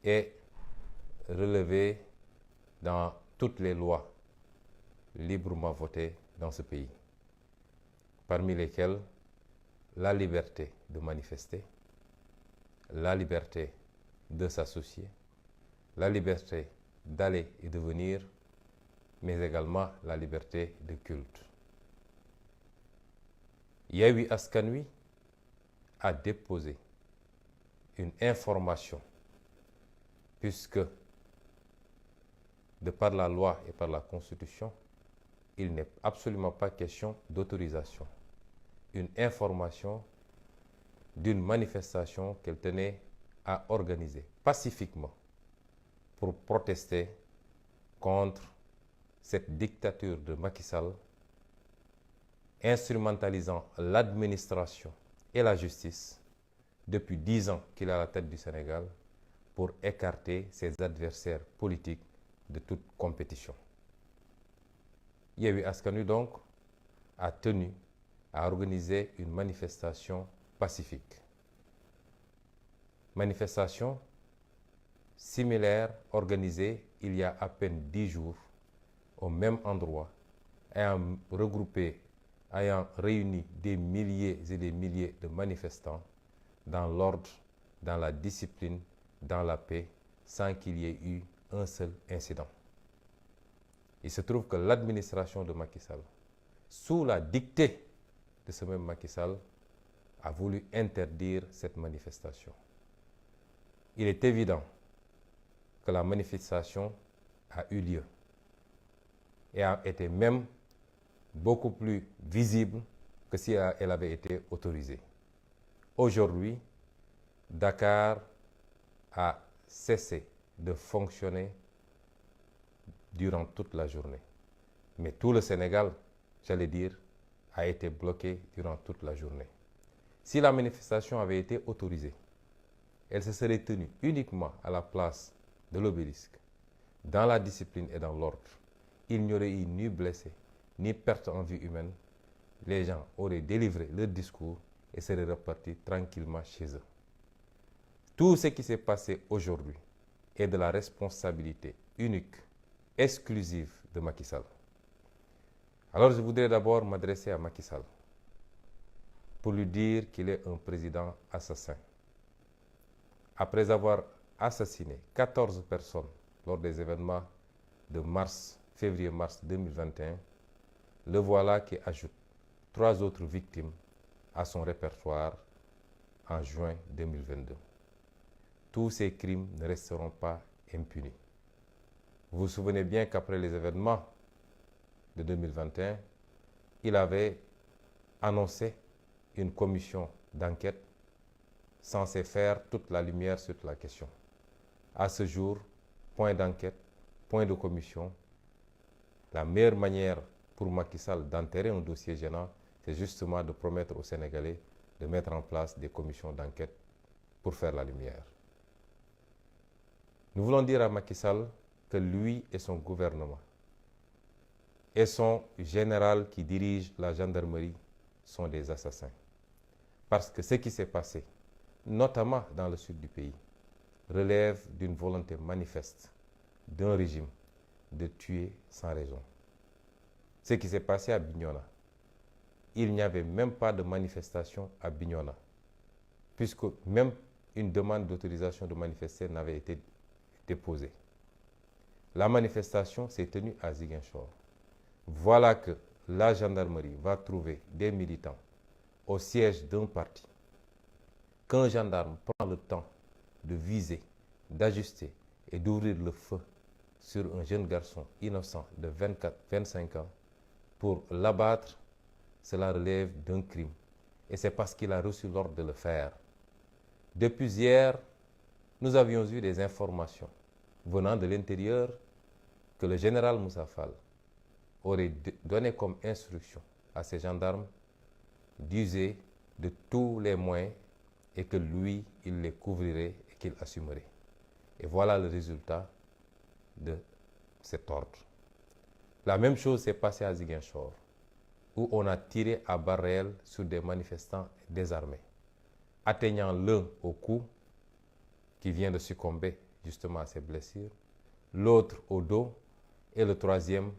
est relevé dans toutes les lois librement votées dans ce pays, parmi lesquelles la liberté de manifester, la liberté de s'associer, la liberté d'aller et de venir, mais également la liberté de culte. Yewwi Askan Wi a déposé une information, puisque de par la loi et par la Constitution, il n'est absolument pas question d'autorisation. Une information d'une manifestation qu'elle tenait à organiser pacifiquement pour protester contre cette dictature de Macky Sall, instrumentalisant l'administration et la justice depuis 10 ans qu'il est à la tête du Sénégal pour écarter ses adversaires politiques de toute compétition. Yewwi Askan Wi donc a tenu à organiser une manifestation pacifique. Manifestation similaire organisée il y a à peine 10 jours au même endroit, ayant réuni des milliers et des milliers de manifestants dans l'ordre, dans la discipline, dans la paix, sans qu'il y ait eu un seul incident. Il se trouve que l'administration de Macky Sall, sous la dictée de ce même Macky Sall, a voulu interdire cette manifestation. Il est évident que la manifestation a eu lieu et a été même beaucoup plus visible que si elle avait été autorisée. Aujourd'hui, Dakar a cessé de fonctionner durant toute la journée. Mais tout le Sénégal, j'allais dire, a été bloqué durant toute la journée. Si la manifestation avait été autorisée, elle se serait tenue uniquement à la place de l'Obélisque, dans la discipline et dans l'ordre. Il n'y aurait eu ni blessés, ni perte en vie humaine. Les gens auraient délivré leur discours et seraient repartis tranquillement chez eux. Tout ce qui s'est passé aujourd'hui est de la responsabilité unique, exclusive de Macky Sall. Alors je voudrais d'abord m'adresser à Macky Sall pour lui dire qu'il est un président assassin. Après avoir assassiné 14 personnes lors des événements de février-mars 2021, le voilà qui ajoute 3 autres victimes à son répertoire en juin 2022. Tous ces crimes ne resteront pas impunis. Vous vous souvenez bien qu'après les événements de 2021, il avait annoncé une commission d'enquête censée faire toute la lumière sur la question. À ce jour, point d'enquête, point de commission. La meilleure manière pour Macky Sall d'enterrer un dossier gênant, c'est justement de promettre aux Sénégalais de mettre en place des commissions d'enquête pour faire la lumière. Nous voulons dire à Macky Sall que lui et son gouvernement et son général qui dirige la gendarmerie sont des assassins. Parce que ce qui s'est passé, notamment dans le sud du pays, relève d'une volonté manifeste d'un régime de tuer sans raison. Ce qui s'est passé à Bignona, il n'y avait même pas de manifestation à Bignona, puisque même une demande d'autorisation de manifester n'avait été déposée. La manifestation s'est tenue à Ziguinchor. Voilà que la gendarmerie va trouver des militants au siège d'un parti, qu'un gendarme prend le temps de viser, d'ajuster et d'ouvrir le feu sur un jeune garçon innocent de 24-25 ans pour l'abattre, cela relève d'un crime. Et c'est parce qu'il a reçu l'ordre de le faire. Depuis hier, nous avions eu des informations venant de l'intérieur que le général Moussa Fall aurait donné comme instruction à ses gendarmes d'user de tous les moyens et que lui, il les couvrirait et qu'il assumerait. Et voilà le résultat de cet ordre. La même chose s'est passée à Ziguinchor, où on a tiré à balles réelles sur des manifestants désarmés, atteignant l'un au cou, qui vient de succomber justement ces blessures, l'autre au dos et le troisième